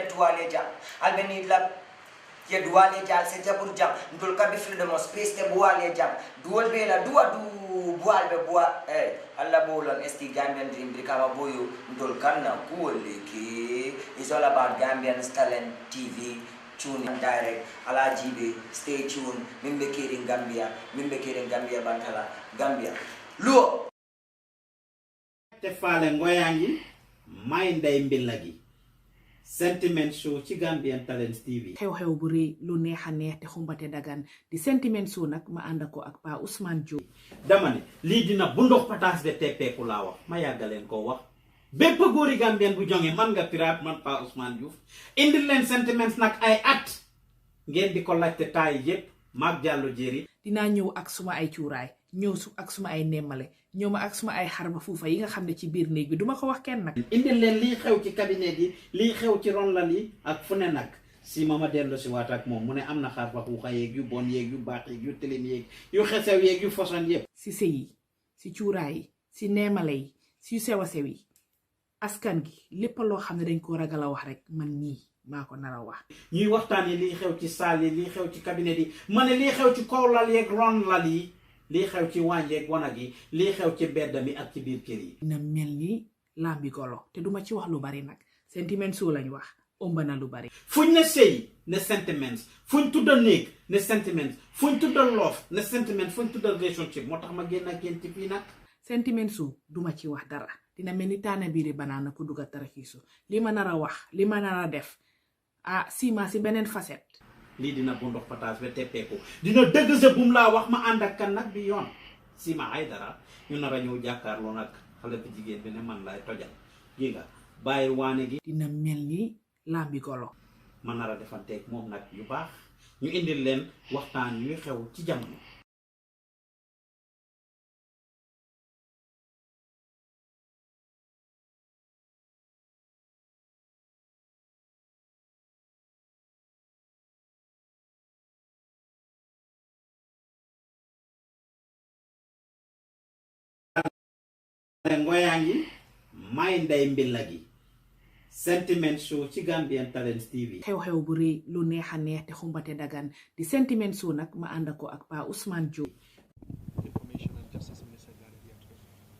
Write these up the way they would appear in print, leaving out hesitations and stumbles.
tuwale jam albeni la ye duwale jam se jabur jam ndol ka be freedom of space te buwale jam duwol be la duwa du buwal be buwa alla bolan esti Gambian dream kama boyo ndol kanna kuwole ke is all about Gambian talent TV. Tune in direct ala jibe, stay tuned. Mimbe kiring Gambia bantala Gambia luo te faale ngoyangi may nday mbillagi sentiment show ci Gambian Talents TV xew-xew bu rëy lu neex a neex te xumbate dagan di sentiment show nag ma ànd ko ak Pa Ousmane Diop dama ne lii dina bu ndox pataas de teppeeku laa wax ma yàggaleen koo wax bépp góori Gambien bu jonge man nga pirate man Pa Ousmane Diouf indil leen sentiments nag ay at ngeen di ko laajte taay yépp maag jàllo jéeri dinaa ñëw ak suma ay cuuraay ñëw ak suma ay nemmale ñëw ma ak suma ay xarba fuufa yi nga xam ne ci biir néeg bi duma ko wax kenn nag indil leen lii xew ci cabinet yi lii xew ci ronlal yi ak fu ne nag si mama dellu si waat ak moom mu ne am na xarba fuufa yeeg yu bon yeeg yu baax yeeg yu tilim yeeg yu xesew yeeg yu foson yépp si sëy yi si cuuraay yi si nemmale yi si yu sew a sew yi askan gi lépp loo xam ne dañ ko ragal a wax rek man nii maa ko nar a wax ñuy waxtaanee lii xew ci saal yi lii xew ci cabinet yi ma ne lii xew ci kaw lal yeeg ron lal yi lii xew ci waañ yeeg wanag yi lii xew ci bedd mi ak ci biir kër yi dina mel ni lambi golo te duma ci wax lu bari nag sentiment soo lañ wax ëmb na lu bari fuñ ne sëy ne sentiments fuñ tudda néeg ne sentiments fuñ tudda loof ne sentiments fuñ tudda relationship moo tax ma génn ak yéen ci fii nag sentiment su duma ci wax dara dina mel ni taana biiri banaana ku duga taraxiisu li ma nar a wax li ma nar a def sima si beneen facette lii dina bu ndox pataas ba teppeeku dina dëgg sa bum laa wax ma ànd ak kan nag bi yoon sima ay dara ñu nar a ñëw jàkkaarloo nag xale bu jigéen bi ne man lay tojal gi nga bàyyi waane gi dina mel ni lambi golo ma nar a defanteeg moom nag yu baax ñu indil leen waxtaan yuy xew ci jamono ngoyangi may nday mbillagi sentiment show ci Gambian Talents TV xew-xew bu rëy lu neex a neex te xumbate dagan di sentiment show nag ma ànd ko ak Pa Ousmane Diop Information and Justice Minister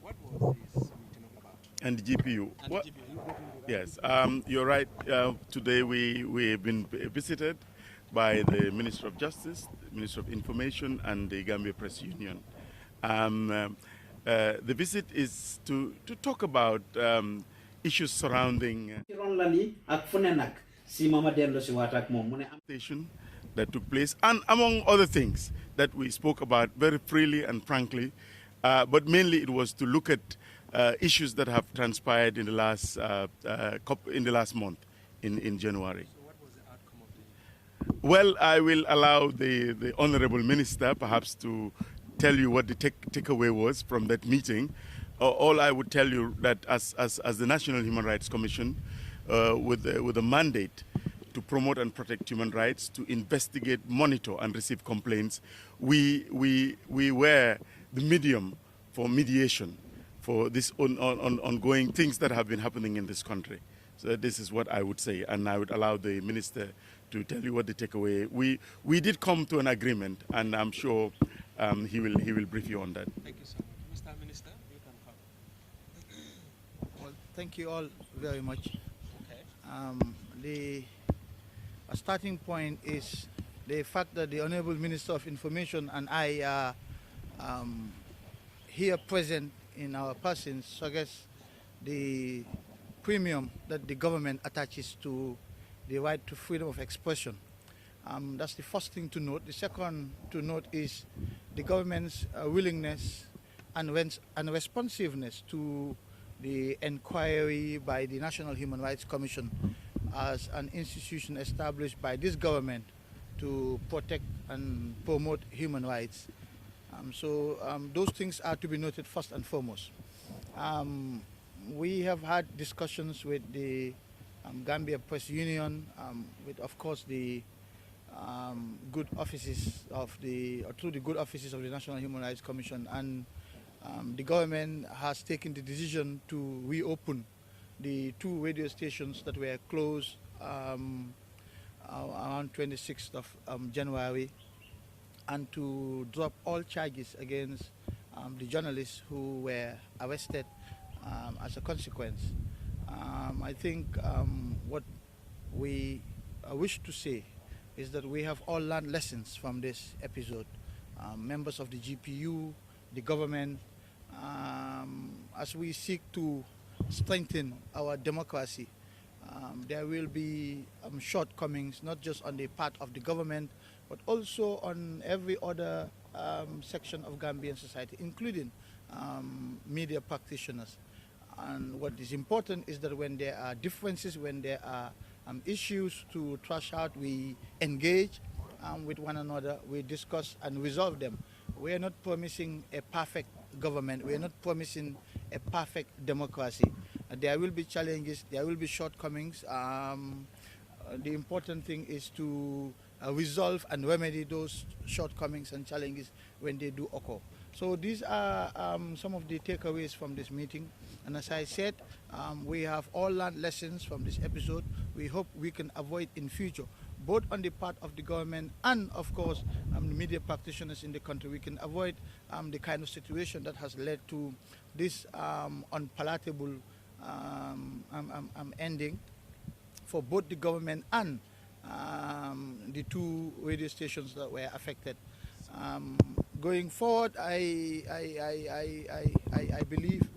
what was this meeting about? And the GPU. Yes, you're right. Today we've been visited by the Minister of Justice, Minister of Information, and the Gambia Press Union. The visit is to talk about issues surrounding that took place, and among other things that we spoke about very freely and frankly, but mainly it was to look at issues that have transpired in the last month in January. So what was the outcome of the... Well, I will allow the Honorable Minister perhaps to tell you what the takeaway was from that meeting. All I would tell you that as the National Human Rights Commission, with a mandate to promote and protect human rights, to investigate, monitor, and receive complaints, we were the medium for mediation for this ongoing things that have been happening in this country. So this is what I would say, and I would allow the minister to tell you what the takeaway. We did come to an agreement, and I'm sure he will brief you on that. Thank you, sir. Mr. Minister, you can come. Well, thank you all very much. Okay. The starting point is the fact that the Honorable Minister of Information and I are here present in our persons suggests the premium that the government attaches to the right to freedom of expression. That's the first thing to note. The second to note is the government's willingness and responsiveness to the inquiry by the National Human Rights Commission as an institution established by this government to protect and promote human rights. Those things are to be noted first and foremost. We have had discussions with the Gambia Press Union, with of course the good offices of through the good offices of the National Human Rights Commission, and the government has taken the decision to reopen the two radio stations that were closed around 26th of January, and to drop all charges against the journalists who were arrested as a consequence. I think what we wish to say is that we have all learned lessons from this episode. Members of the GPU, the government, as we seek to strengthen our democracy, there will be shortcomings, not just on the part of the government, but also on every other section of Gambian society, including media practitioners. And what is important is that when there are differences, when there are issues to thrash out, we engage with one another, we discuss and resolve them. We are not promising a perfect government, we are not promising a perfect democracy. There will be challenges, there will be shortcomings. The important thing is to resolve and remedy those shortcomings and challenges when they do occur. So these are some of the takeaways from this meeting. And as I said, we have all learned lessons from this episode. We hope we can avoid in future, both on the part of the government and, of course, the media practitioners in the country. We can avoid the kind of situation that has led to this unpalatable ending for both the government and the two radio stations that were affected. Going forward, I believe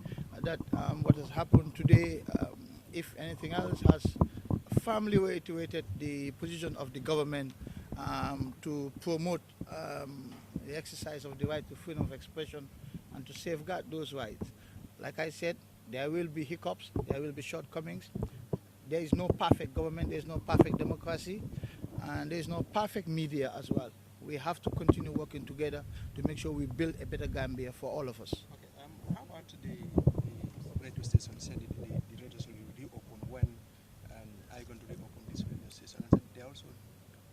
that what has happened today, if anything else, has firmly reiterated the position of the government to promote the exercise of the right to freedom of expression and to safeguard those rights. Like I said, there will be hiccups, there will be shortcomings. There is no perfect government, there is no perfect democracy, and there is no perfect media as well. We have to continue working together to make sure we build a better Gambia for all of us. Okay, how about the radio station said the radio station will reopen when, and are you going to reopen this radio station? And they're also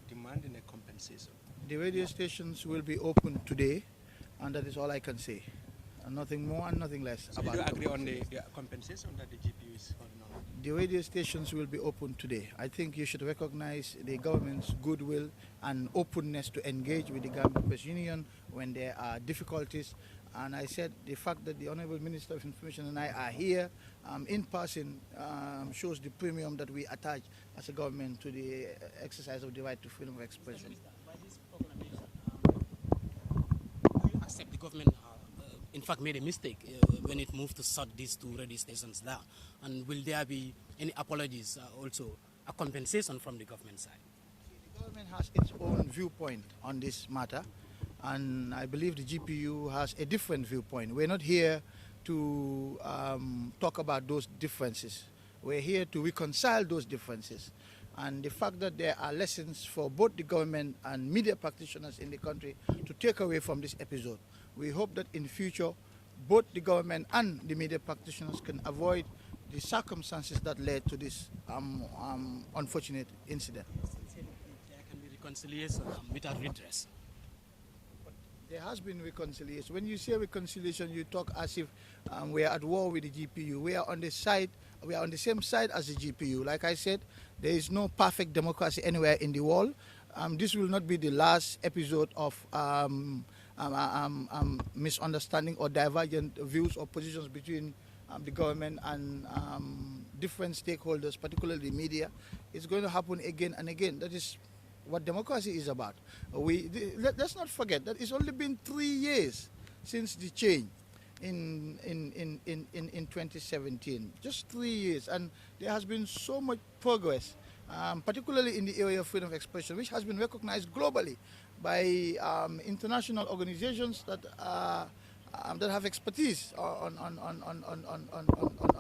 demanding a compensation. The radio stations will be open today, and that is all I can say. And nothing more and nothing less. So about you agree on the compensation that the GPU is holding on? The radio stations will be open today. I think you should recognize the government's goodwill and openness to engage with the Gambia Press Union when there are difficulties. And I said the fact that the Honorable Minister of Information and I are here in person shows the premium that we attach as a government to the exercise of the right to freedom of expression. By this proclamation, do you accept the government in fact made a mistake when it moved to shut these two radio stations down? And will there be any apologies, also a compensation from the government side? The government has its own viewpoint on this matter, and I believe the GPU has a different viewpoint. We're not here to talk about those differences. We're here to reconcile those differences. And the fact that there are lessons for both the government and media practitioners in the country to take away from this episode. We hope that in future, both the government and the media practitioners can avoid the circumstances that led to this unfortunate incident. There can be reconciliation without redress. There has been reconciliation. When you say reconciliation, you talk as if we are at war with the GPU. We are on the same side as the GPU. Like I said, there is no perfect democracy anywhere in the world. This will not be the last episode of misunderstanding or divergent views or positions between the government and different stakeholders, particularly the media. It's going to happen again and again. That is what democracy is about. Let's not forget that it's only been 3 years since the change in 2017. Just 3 years, and there has been so much progress, particularly in the area of freedom of expression, which has been recognized globally by international organizations that have expertise on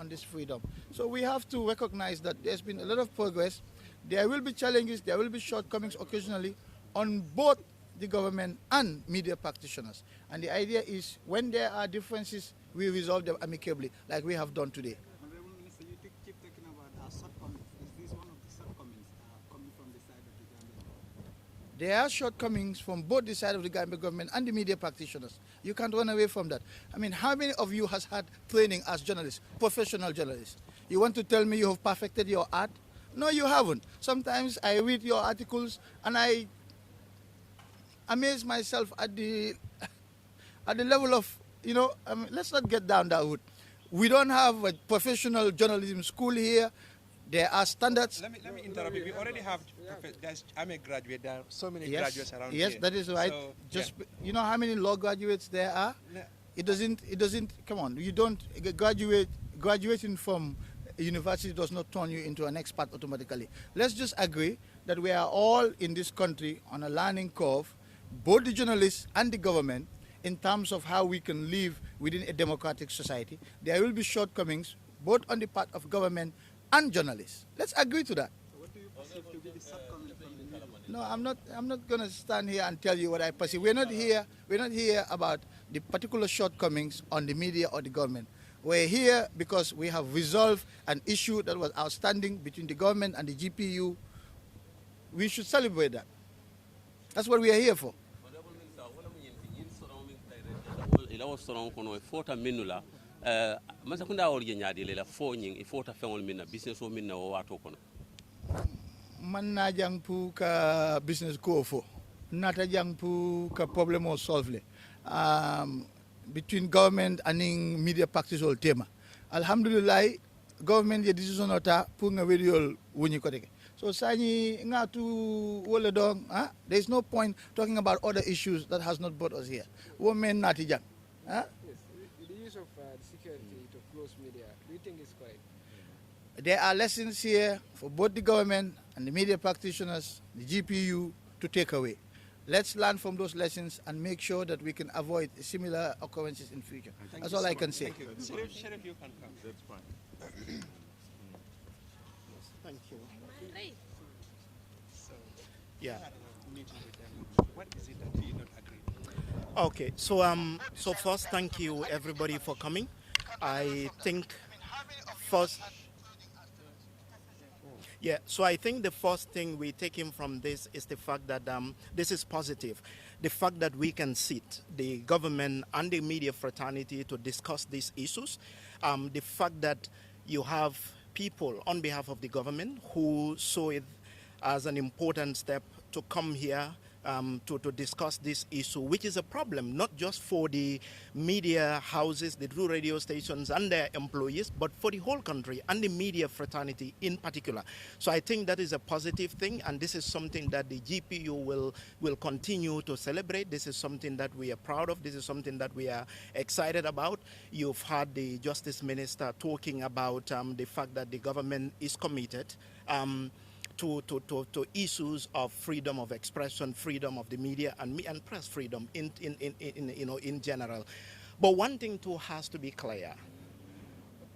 this freedom. So we have to recognize that there's been a lot of progress. There will be challenges, there will be shortcomings occasionally on both the government and media practitioners. And the idea is when there are differences, we resolve them amicably, like we have done today. Honorable Minister, you keep talking about shortcomings. Is this one of the shortcomings coming from the side of the Gambian government? There are shortcomings from both the side of the Gambian government and the media practitioners. You can't run away from that. I mean, how many of you has had training as journalists, professional journalists? You want to tell me you have perfected your art? No, you haven't. Sometimes I read your articles and I amaze myself at the level of, let's not get down that route. We don't have a professional journalism school here. There are standards. Let me interrupt you. We already have, I'm a graduate, there are so many Yes, graduates around yes, here. that is right. So, Just yeah. you know how many law graduates there are? No. It doesn't come on. You don't graduating from a university does not turn you into an expert automatically. Let's just agree that we are all in this country on a learning curve, both the journalists and the government, in terms of how we can live within a democratic society. There will be shortcomings both on the part of government and journalists. Let's agree to that. What do you perceive to be the shortcoming from the media? No, I'm not going to stand here and tell you what I perceive. We're not here about the particular shortcomings on the media or the government. We're here because we have resolved an issue that was outstanding between the government and the GPU. We should celebrate that. That's what we are here for. Man na jang pu ka business ko fo nata jang pu ka problem o solve le between government and media practice all tema alhamdulillah government ye decision ota pu nga video woni ko deke so sani ngatu wala dong there is no point talking about other issues that has not brought us here women nati jang Yes, the use of security to close media, do you think is correct? There are lessons here for both the government and the media practitioners, the GPU, to take away. Let's learn from those lessons and make sure that we can avoid similar occurrences in future. That's all I can say. Thank you. Sheriff, you can come. That's fine. Thank you. So, Yeah. meeting with them. What is it that you don't agree? Okay. So first, thank you everybody for coming. I think first. Yeah, so I think the first thing we take in from this is the fact that this is positive. The fact that we can sit, the government and the media fraternity, to discuss these issues. The fact that you have people on behalf of the government who saw it as an important step to come here to discuss this issue, which is a problem not just for the media houses, the two radio stations and their employees, but for the whole country and the media fraternity in particular. So I think that is a positive thing, and this is something that the GPU will continue to celebrate. This is something that we are proud of. This is something that we are excited about. You've heard the Justice Minister talking about the fact that the government is committed to issues of freedom of expression, freedom of the media, and press freedom in general. But one thing too has to be clear.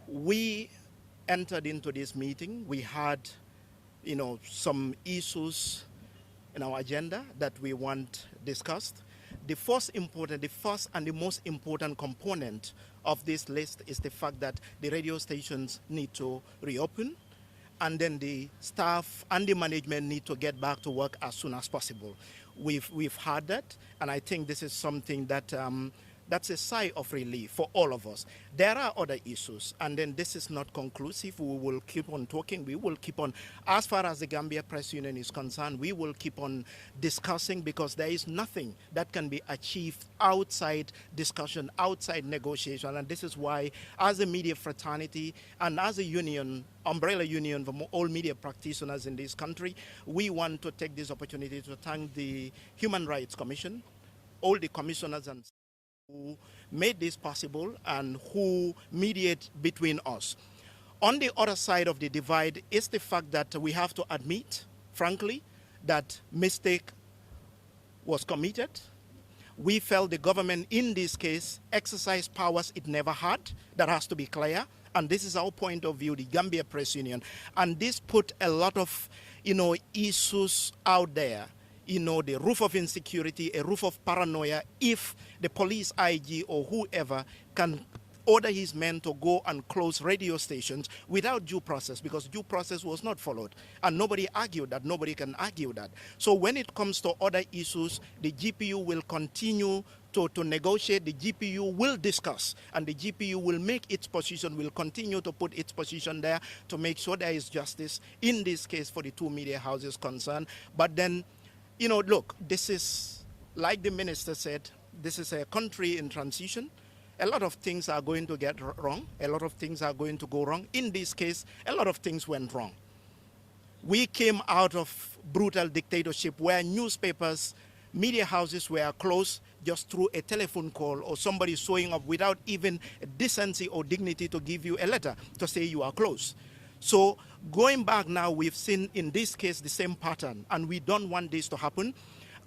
We entered into this meeting. We had, some issues in our agenda that we want discussed. The first and the most important component of this list is the fact that the radio stations need to reopen, and then the staff and the management need to get back to work as soon as possible. We've heard that, and I think this is something that that's a sigh of relief for all of us. There are other issues, and then this is not conclusive. We will keep on talking. We will keep on, as far as the Gambia Press Union is concerned, we will keep on discussing, because there is nothing that can be achieved outside discussion, outside negotiation. And this is why, as a media fraternity and as a union, umbrella union for all media practitioners in this country, we want to take this opportunity to thank the Human Rights Commission, all the commissioners and who made this possible and who mediate between us. On the other side of the divide is the fact that we have to admit, frankly, that mistake was committed. We felt the government in this case exercised powers it never had. That has to be clear. And this is our point of view, the Gambia Press Union. And this put a lot of, issues out there. The roof of insecurity, a roof of paranoia, if the police IG or whoever can order his men to go and close radio stations without due process, because due process was not followed. And nobody argued that. Nobody can argue that. So when it comes to other issues, the GPU will continue to negotiate. The GPU will discuss, and the GPU will make its position, will continue to put its position there to make sure there is justice in this case for the two media houses concerned. But then, you know, look, this is, like the minister said, this is a country in transition. A lot of things are going to get wrong. A lot of things are going to go wrong. In this case, a lot of things went wrong. We came out of brutal dictatorship where newspapers, media houses were closed just through a telephone call or somebody showing up without even decency or dignity to give you a letter to say you are closed. So going back now, we've seen in this case the same pattern, and we don't want this to happen.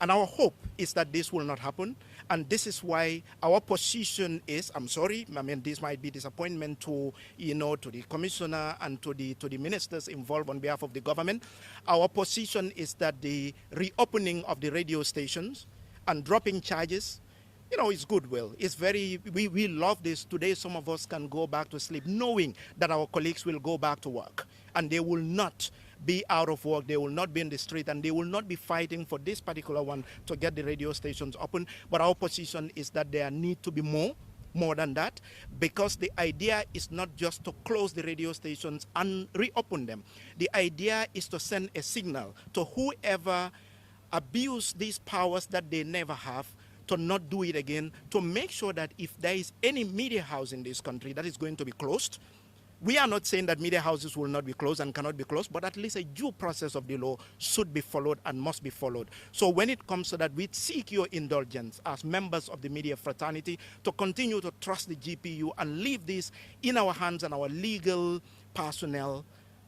And our hope is that this will not happen. And this is why our position is, I'm sorry, I mean, this might be disappointment to, you know, to the commissioner and to the ministers involved on behalf of the government. Our position is that the reopening of the radio stations and dropping charges, you know, it's goodwill. It's very, we love this. Today, some of us can go back to sleep knowing that our colleagues will go back to work and they will not be out of work, they will not be in the street, and they will not be fighting for this particular one to get the radio stations open. But our position is that there need to be more than that, because the idea is not just to close the radio stations and reopen them. The idea is to send a signal to whoever abuse these powers that they never have, to not do it again, to make sure that if there is any media house in this country that is going to be closed, we are not saying that media houses will not be closed and cannot be closed, but at least a due process of the law should be followed and must be followed. So when it comes to that, we seek your indulgence as members of the media fraternity to continue to trust the GPU and leave this in our hands and our legal personnel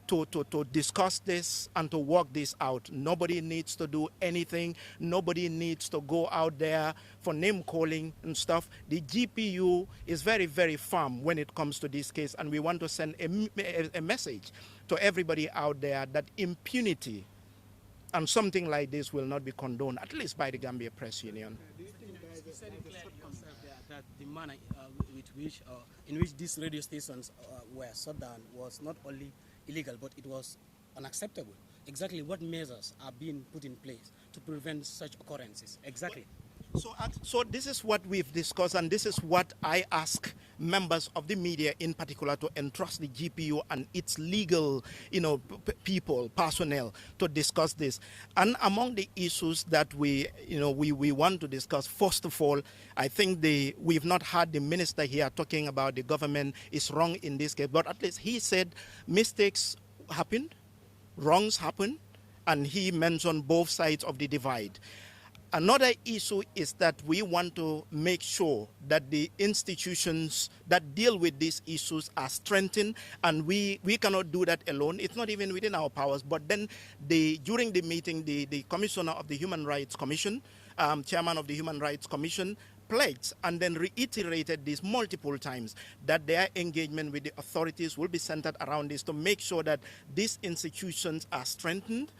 to discuss this and to work this out. Nobody needs to do anything. Nobody needs to go out there for name calling and stuff. The GPU is very, very firm when it comes to this case, and we want to send a message to everybody out there that impunity and something like this will not be condoned, at least by the Gambia Press Union. You said it clearly yourself that the manner in which these radio stations were shut down was not only illegal, but it was unacceptable. Exactly what measures are being put in place to prevent such occurrences? Exactly. So this is what we've discussed, and this is what I ask members of the media in particular to entrust the GPU and its legal, people, personnel to discuss this. And among the issues that we want to discuss, first of all, I think we've not had the minister here talking about the government is wrong in this case, but at least he said mistakes happened, wrongs happened, and he mentioned both sides of the divide. Another issue is that we want to make sure that the institutions that deal with these issues are strengthened, and we cannot do that alone. It's not even within our powers. But then during the meeting, the Commissioner of the Human Rights Commission, Chairman of the Human Rights Commission, pledged and then reiterated this multiple times that their engagement with the authorities will be centered around this to make sure that these institutions are strengthened,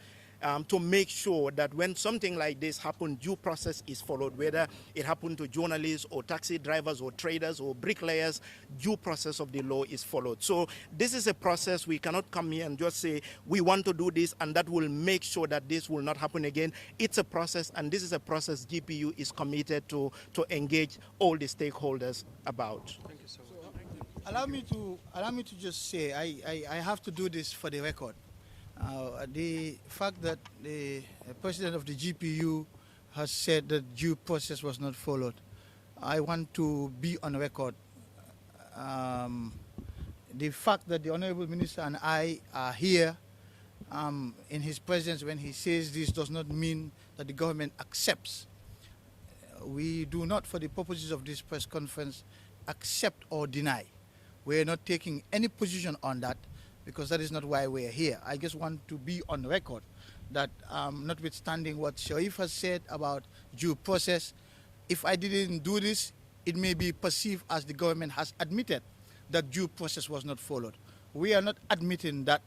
to make sure that when something like this happens, due process is followed, whether it happened to journalists or taxi drivers or traders or bricklayers, due process of the law is followed. So this is a process. We cannot come here and just say we want to do this and that will make sure that this will not happen again. It's a process, and this is a process GPU is committed to engage all the stakeholders about. Thank you so much. Allow me to just say I have to do this for the record. The fact that the president of the GPU has said that due process was not followed, I want to be on record. The fact that the Honorable Minister and I are here in his presence when he says this does not mean that the government accepts. We do not, for the purposes of this press conference, accept or deny. We are not taking any position on that, because that is not why we are here. I just want to be on record that notwithstanding what Sharif has said about due process, if I didn't do this, it may be perceived as the government has admitted that due process was not followed. We are not admitting that,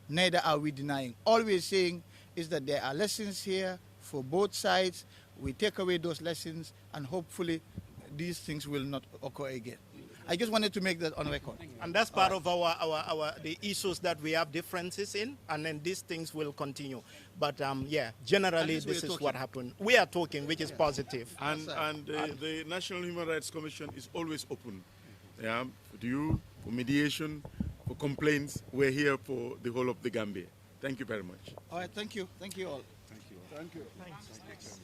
neither are we denying. All we are saying is that there are lessons here for both sides. We take away those lessons, and hopefully these things will not occur again. I just wanted to make that on record. And that's part of the issues that we have differences in, and then these things will continue. But yeah, generally this is what happened. We are talking, which is positive. And the National Human Rights Commission is always open. Yeah, for you, for mediation, for complaints. We're here for the whole of the Gambia. Thank you very much. All right, thank you. Thank you all. Thank you. Thank you. Thanks.